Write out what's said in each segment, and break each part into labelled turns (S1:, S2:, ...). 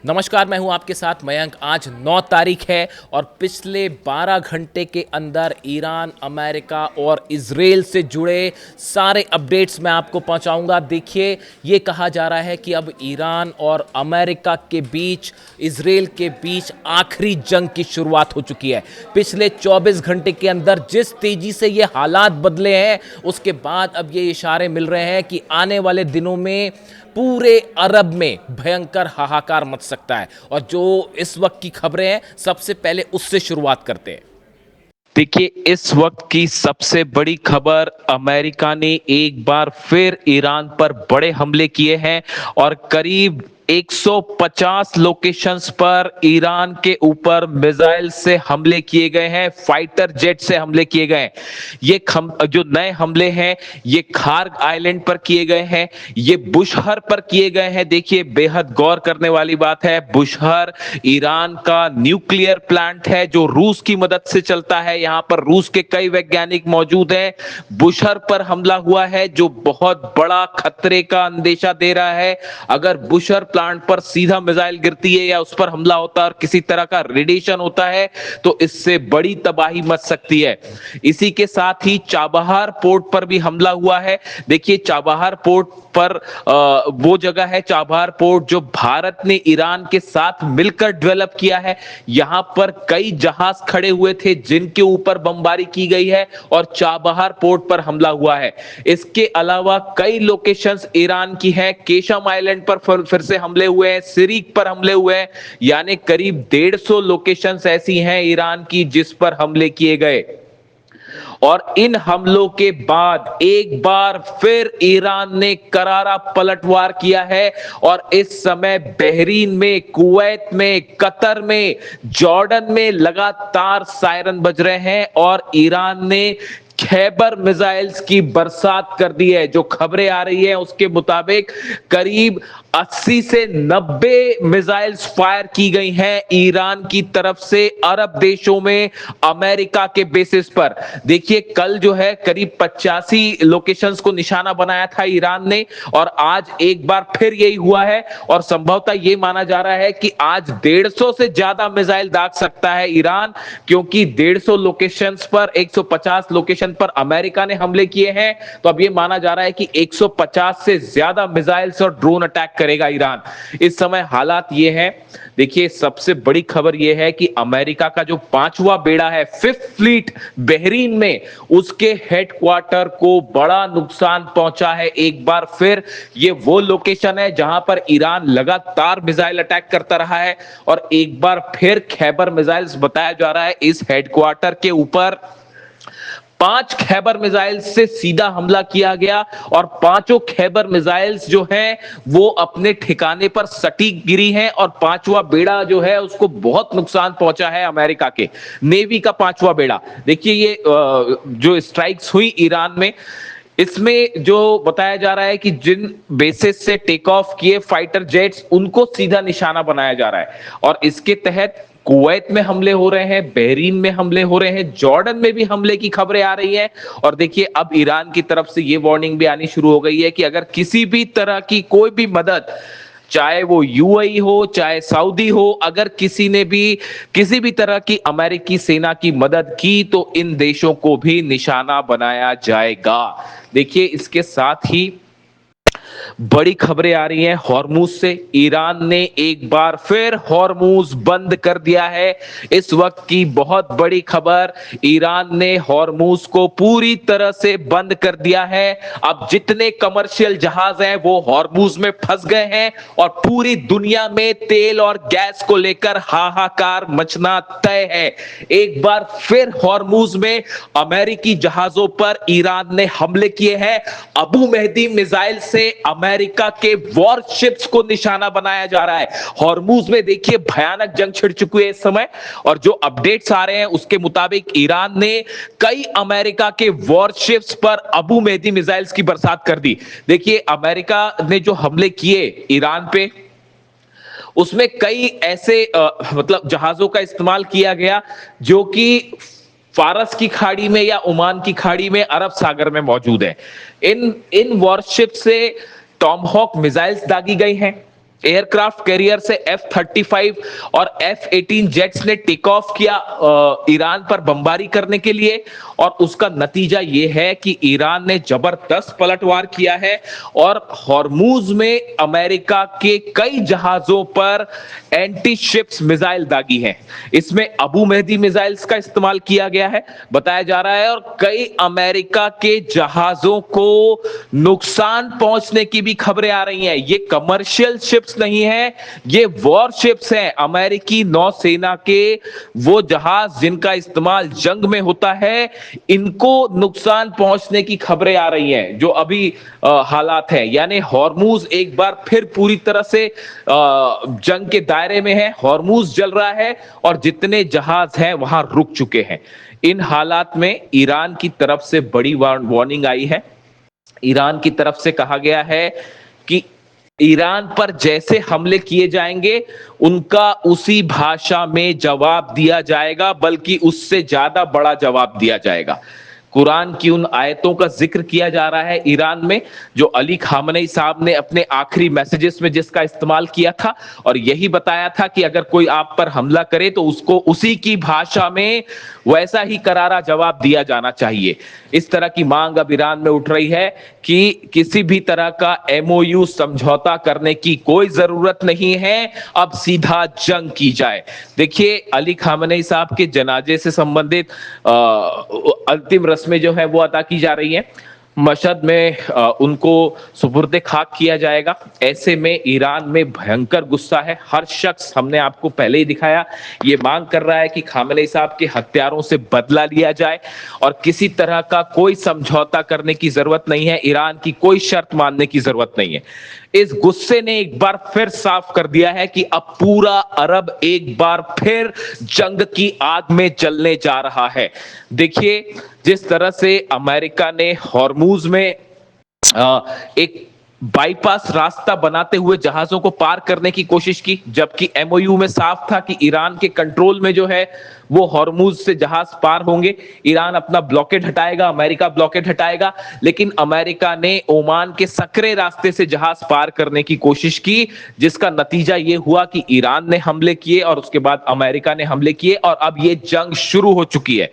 S1: नमस्कार, मैं हूं आपके साथ मयंक। आज 9 तारीख है और पिछले 12 घंटे के अंदर ईरान, अमेरिका और इजराइल से जुड़े सारे अपडेट्स मैं आपको पहुंचाऊंगा। देखिए, ये कहा जा रहा है कि अब ईरान और अमेरिका के बीच, इजराइल के बीच आखिरी जंग की शुरुआत हो चुकी है। पिछले 24 घंटे के अंदर जिस तेजी से ये हालात बदले हैं, उसके बाद अब ये इशारे मिल रहे हैं कि आने वाले दिनों में पूरे अरब में भयंकर हाहाकार मच सकता है। और जो इस वक्त की खबरें हैं, सबसे पहले उससे शुरुआत करते हैं।
S2: देखिए, इस वक्त की सबसे बड़ी खबर, अमेरिका ने एक बार फिर ईरान पर बड़े हमले किए हैं और करीब 150 लोकेशंस पर ईरान के ऊपर मिसाइल से हमले किए गए हैं, फाइटर जेट से हमले किए गए हैं। ये जो नए हमले हैं, ये खार्ग आइलैंड पर किए गए हैं, ये बुशहर पर किए गए हैं। देखिए, बेहद गौर करने वाली बात है, बुशहर ईरान का न्यूक्लियर प्लांट है जो रूस की मदद से चलता है। यहां पर रूस के कई वैज्ञानिक मौजूद हैं। बुशहर पर हमला हुआ है जो बहुत बड़ा खतरे का अंदेशा दे रहा है। अगर बुशहर प्लांट पर सीधा मिसाइल गिरती है या उस पर हमला होता है और किसी तरह का रेडिएशन होता है तो इससे बड़ी तबाही मच सकती है। इसी के साथ ही चाबहार पोर्ट पर भी हमला हुआ है। देखिए, चाबहार पोर्ट पर वो जगह है, चाबहार पोर्ट, जो भारत ने ईरान के साथ मिलकर डेवलप किया है। यहां पर कई जहाज खड़े हुए थे जिनके ऊपर बमबारी की गई है और चाबहार पोर्ट पर हमला हुआ है। इसके अलावा कई लोकेशंस ईरान की हैं। केशम आइलैंड पर फिर से हमले हुए हैं, सिरिक पर हमले हुए हैं, यानी करीब 150 लोकेशंस ऐसी हैं ईरान की जिस पर हमले किए गए। और इन हमलों के बाद एक बार फिर ईरान ने करारा पलटवार किया है और इस समय बहरीन में, कुवैत में, कतर में, जॉर्डन में लगातार सायरन बज रहे हैं और ईरान ने खैबर मिसाइल्स की बरसात कर दी है। जो खबरें आ रही है उसके मुताबिक करीब 80 से 90 मिसाइल्स फायर की गई हैं ईरान की तरफ से अरब देशों में, अमेरिका के बेसिस पर। देखिए, कल जो है करीब 85 लोकेशंस को निशाना बनाया था ईरान ने और आज एक बार फिर यही हुआ है और संभवतः यह माना जा रहा है कि आज 150 से ज्यादा मिसाइल दाग सकता है ईरान, क्योंकि 150 लोकेशंस पर 150 लोकेशन पर अमेरिका ने हमले किए हैं। तो अब यह माना जा रहा है कि 150 से ज्यादा मिसाइल्स और ड्रोन अटैक करेगा ईरान। इस समय हालात ये हैं। देखिए, सबसे बड़ी खबर यह है कि अमेरिका का जो 5वां बेड़ा है, 5th फ्लीट, बहरीन में, उसके हेडक्वार्टर को बड़ा नुकसान पहुंचा है। एक बार फिर ये वो लोकेशन है जहां पर ईरान लगातार मिसाइल अटैक करता रहा है और एक बार फिर खैबर मिसाइल्स बताया जा रहा है इस हेडक्वार्टर के ऊपर। 5 खैबर मिसाइल्स से सीधा हमला किया गया और पांचों खैबर मिसाइल्स जो हैं वो अपने ठिकाने पर सटीक गिरी हैं और 5वां बेड़ा जो है उसको बहुत नुकसान पहुंचा है अमेरिका के नेवी का 5वां बेड़ा। देखिए, ये जो स्ट्राइक्स हुई ईरान में, इसमें जो बताया जा रहा है कि जिन बेसिस से टेक ऑफ किए फाइटर जेट्स, उनको सीधा निशाना बनाया जा रहा है और इसके तहत कुवैत में हमले हो रहे हैं, बहरीन में हमले हो रहे हैं, जॉर्डन में भी हमले की खबरें आ रही हैं। और देखिए, अब ईरान की तरफ से यह वार्निंग भी आनी शुरू हो गई है कि अगर किसी भी तरह की कोई भी मदद, चाहे वो यूएई हो, चाहे सऊदी हो, अगर किसी ने भी किसी भी तरह की अमेरिकी सेना की मदद की तो इन देशों को भी निशाना बनाया जाएगा। देखिए, इसके साथ ही बड़ी खबरें आ रही हैं हॉर्मुज से। ईरान ने एक बार फिर हॉर्मुज बंद कर दिया है। इस वक्त की बहुत बड़ी खबर, ईरान ने हॉर्मुज को पूरी तरह से बंद कर दिया है। अब जितने कमर्शियल जहाज हैं वो हॉर्मुज में फंस गए हैं और पूरी दुनिया में तेल और गैस को लेकर हाहाकार मचना तय है। एक बार फिर हॉर्मुज में अमेरिकी जहाजों पर ईरान ने हमले किए हैं। अबू मेहदी मिसाइल से अमेरिका के वॉरशिप्स को निशाना बनाया जा रहा है। हॉर्मुज में देखिए भयानक जंग छिड़ चुकी है इस समय और जो अपडेट्स आ रहे हैं उसके मुताबिक ईरान ने कई अमेरिका के वॉरशिप्स पर अबू मेहदी मिसाइल्स की बरसात कर दी। देखिए, अमेरिका ने जो हमले किए ईरान पे, उसमें कई ऐसे मतलब जहाजों का इस्तेमाल किया गया जो कि फारस की खाड़ी में या ओमान की खाड़ी में, अरब सागर में मौजूद है। इन वॉरशिप से टॉमहॉक मिसाइल्स दागी गई हैं। एयरक्राफ्ट कैरियर से F-35 और F-18 जेट्स ने टेक ऑफ किया ईरान पर बमबारी करने के लिए, और उसका नतीजा यह है कि ईरान ने जबरदस्त पलटवार किया है और हॉर्मूज में अमेरिका के कई जहाजों पर एंटी शिप्स मिसाइल दागी हैं। इसमें अबू मेहदी मिसाइल्स का इस्तेमाल किया गया है बताया जा रहा है, और कई अमेरिका के जहाजों को नुकसान पहुंचने की भी खबरें आ रही हैं। ये कमर्शियल शिप्स नहीं है, ये वॉरशिप्स हैं, अमेरिकी नौसेना के वो जहाज जिनका इस्तेमाल जंग में होता है, इनको नुकसान पहुंचने की खबरें आ रही हैं जो अभी हालात हैं। यानी हॉर्मूज एक बार फिर पूरी तरह से जंग के दायरे में है, हॉर्मूज जल रहा है और जितने जहाज हैं वहां रुक चुके हैं। इन हालात में ईरान की तरफ से बड़ी वार्निंग आई है। ईरान की तरफ से कहा गया है कि ईरान पर जैसे हमले किए जाएंगे उनका उसी भाषा में जवाब दिया जाएगा, बल्कि उससे ज्यादा बड़ा जवाब दिया जाएगा। कुरान की उन आयतों का जिक्र किया जा रहा है ईरान में जो अली खामनेई साहब ने अपने आखिरी मैसेजेस में जिसका इस्तेमाल किया था, और यही बताया था कि अगर कोई आप पर हमला करे तो उसको उसी की भाषा में वैसा ही करारा जवाब दिया जाना चाहिए। इस तरह की मांग अब ईरान में उठ रही है कि किसी भी तरह का MOU समझौता करने की कोई जरूरत नहीं है, अब सीधा जंग की जाए। देखिए, अली खामनेई साहब के जनाजे से संबंधित अंतिम रस्में जो है वो अदा की जा रही हैं। मशहद में उनको सुपुर्दे खाक किया जाएगा। ऐसे में ईरान में भयंकर गुस्सा है। हर शख्स, हमने आपको पहले ही दिखाया, ये मांग कर रहा है कि खामेनेई साहब के हत्यारों से बदला लिया जाए और किसी तरह का कोई समझौता करने की जरूरत नहीं है, ईरान की कोई शर्त मानने की जरूरत नहीं है। इस गुस्से ने एक बार फिर साफ कर दिया है कि अब पूरा अरब एक बार फिर जंग की आग में जलने जा रहा है। देखिए, जिस तरह से अमेरिका ने हॉर्मूज में एक बाईपास रास्ता बनाते हुए जहाजों को पार करने की कोशिश की, जबकि MOU में साफ था कि ईरान के कंट्रोल में जो है वो हॉर्मूज से जहाज पार होंगे, ईरान अपना ब्लॉकेड हटाएगा, अमेरिका ब्लॉकेड हटाएगा। लेकिन अमेरिका ने ओमान के सकरे रास्ते से जहाज पार करने की कोशिश की, जिसका नतीजा ये हुआ कि ईरान ने हमले किए और उसके बाद अमेरिका ने हमले किए और अब ये जंग शुरू हो चुकी है।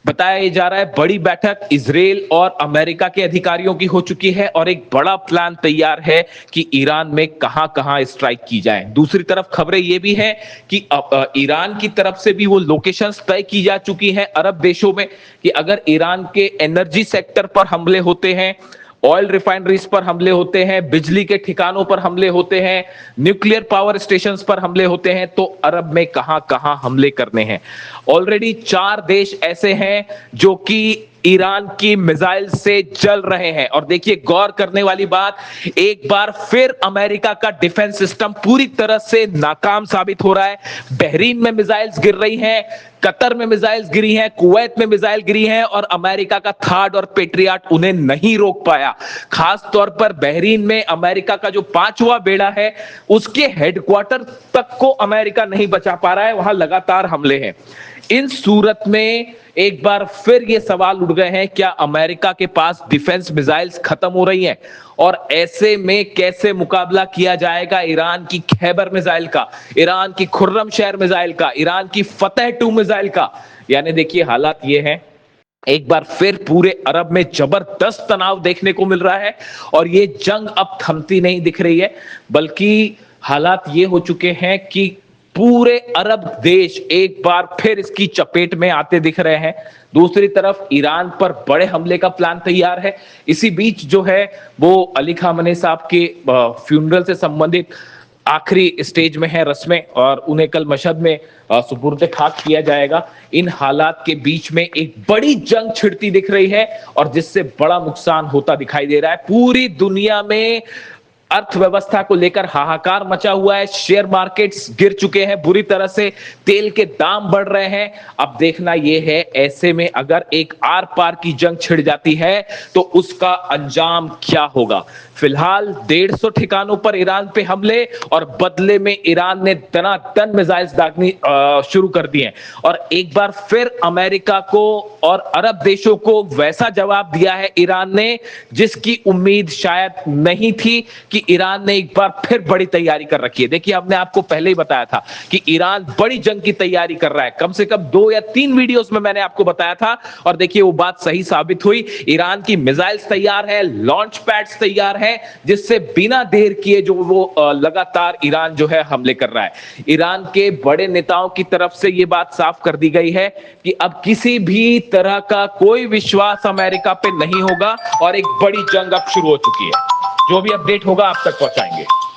S2: बताया जा रहा है बड़ी बैठक इजराइल और अमेरिका के अधिकारियों की हो चुकी है और एक बड़ा प्लान तैयार है कि ईरान में कहां कहां स्ट्राइक की जाए। दूसरी तरफ खबरें ये भी है कि ईरान की तरफ से भी वो लोकेशंस तय की जा चुकी हैं अरब देशों में कि अगर ईरान के एनर्जी सेक्टर पर हमले होते हैं, ऑयल रिफाइनरीज पर हमले होते हैं, बिजली के ठिकानों पर हमले होते हैं, न्यूक्लियर पावर स्टेशंस पर हमले होते हैं, तो अरब में कहां कहां हमले करने हैं। ऑलरेडी 4 देश ऐसे हैं जो कि ईरान की मिसाइल से जल रहे हैं। और देखिए, गौर करने वाली बात, एक बार फिर अमेरिका का डिफेंस सिस्टम पूरी तरह से नाकाम साबित हो रहा है। बहरीन में मिसाइल्स गिर रही हैं, कतर में मिसाइल्स गिरी हैं, कुवैत में मिसाइल गिरी हैं और अमेरिका का थार्ड और पेट्रियट उन्हें नहीं रोक पाया। खास तौर पर बहरीन में अमेरिका का जो 5वां बेड़ा है उसके हेडक्वार्टर तक को अमेरिका नहीं बचा पा रहा है, वहां लगातार हमले हैं। इन सूरत में एक बार फिर ये सवाल उठ गए हैं, क्या अमेरिका के पास डिफेंस मिसाइल्स खत्म हो रही हैं और ऐसे में कैसे मुकाबला किया जाएगा ईरान की खैबर मिसाइल का, ईरान की खुर्रम शहर मिसाइल का, ईरान की फतेह 2 मिसाइल का। यानी देखिए, हालात ये हैं, एक बार फिर पूरे अरब में जबरदस्त तनाव देखने को मिल रहा है और ये जंग अब थमती नहीं दिख रही है, बल्कि हालात ये हो चुके हैं कि पूरे अरब देश एक बार फिर इसकी चपेट में आते दिख रहे हैं। दूसरी तरफ ईरान पर बड़े हमले का प्लान तैयार है। इसी बीच जो है वो अली खामेनेई साहब के फ्यूनरल से संबंधित आखिरी स्टेज में है रस्में और उन्हें कल मशहद में सुपुर्द खाक किया जाएगा। इन हालात के बीच में एक बड़ी जंग छिड़ती दिख रही है और जिससे बड़ा नुकसान होता दिखाई दे रहा है। पूरी दुनिया में अर्थव्यवस्था को लेकर हाहाकार मचा हुआ है, शेयर मार्केट्स गिर चुके हैं बुरी तरह से, तेल के दाम बढ़ रहे हैं। अब देखना यह है, ऐसे में अगर एक आर पार की जंग छिड़ जाती है तो उसका अंजाम क्या होगा। फिलहाल 150 ठिकानों पर ईरान पे हमले और बदले में ईरान ने दनादन मिसाइल्स दागनी शुरू कर दिए और एक बार फिर अमेरिका को और अरब देशों को वैसा जवाब दिया है ईरान ने जिसकी उम्मीद शायद नहीं थी कि कि ईरान ने एक बार फिर बड़ी तैयारी कर रखी है। देखिए, हमने आपको पहले ही बताया था कि ईरान बड़ी जंग की तैयारी कर रहा है। कम से कम 2 या 3 वीडियोस में मैंने आपको बताया था और देखिए वो बात सही साबित हुई। ईरान की मिसाइल्स तैयार है, लॉन्च पैड्स तैयार है, जिससे बिना देर किए जो वो लगातार ईरान जो है हमले कर रहा है। ईरान के बड़े नेताओं की तरफ से ये बात साफ कर दी गई है कि अब किसी भी तरह का कोई विश्वास अमेरिका पे नहीं होगा और एक बड़ी जंग अब शुरू हो चुकी है। जो भी अपडेट होगा आप तक पहुंचाएंगे।